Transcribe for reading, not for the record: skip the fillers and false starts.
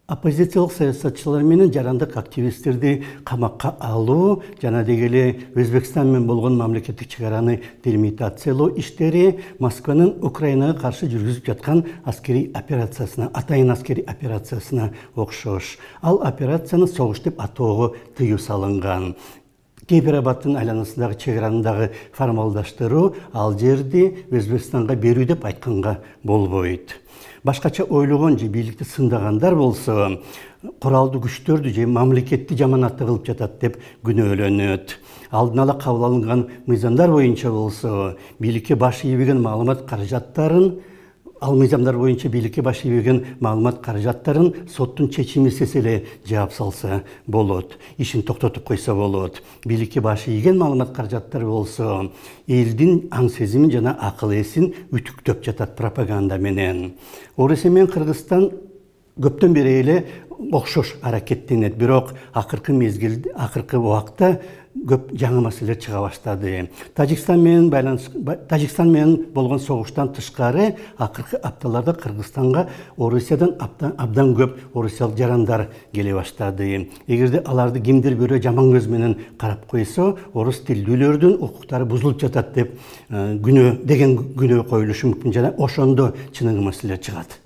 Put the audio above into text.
Оппозициялык саясатчылар менен жарандык активисттерди камакка алуу жана дегеле Өзбекстан менен болгон мамлекеттик чыгараны делимитациялоо иштери Москванын Украинага каршы жүргүзүп жаткан аскерий операциясына, атайын аскерий операциясына окшош. Ал операцияны согуш деп атоого тыюу салынган. Кеберабадтын айланасындагы чыгарандагы формалдаштыруу ал жерди Өзбекстанга берүү деп айтканга болбойт. Башкача ойлогон же бийликти сындагандар болсо, куралдуу күчтөрдү же мамлекетти жаманатты кылып жатат деп күнөөлөнөт. Алдын ала кабыл алынган мыйзамдар боюнча болсо, бийликке баш ийбеген маалымат каражаттарын соттун чечимисиз эле жаап салса болот. Ишин токтотуп койсо болот. Бийликке баш ийген маалымат каражаттары болсо, элдин аң сезимин жана акыл эсин үтүктөп жатат пропаганда менен. Орусия менен Кыргызстан көптөн бери эле окшош аракеттенет, бирок акыркы убакта көп жаңы маселелер чыга баштады. Тажикстан менен болгон согуштан тышкары акыркы апталарда Кыргызстанга Орусиядан абдан көп орусиялык жарандар келе баштады. Эгерде аларды кимдир бирөө жаман көз менен карап койсо, орус тилдүүлөрдүн укуктары бузулуп жатат деп күнөө коюлушу мүмкүн, жана ошондо чыныгы маселелер чыгат.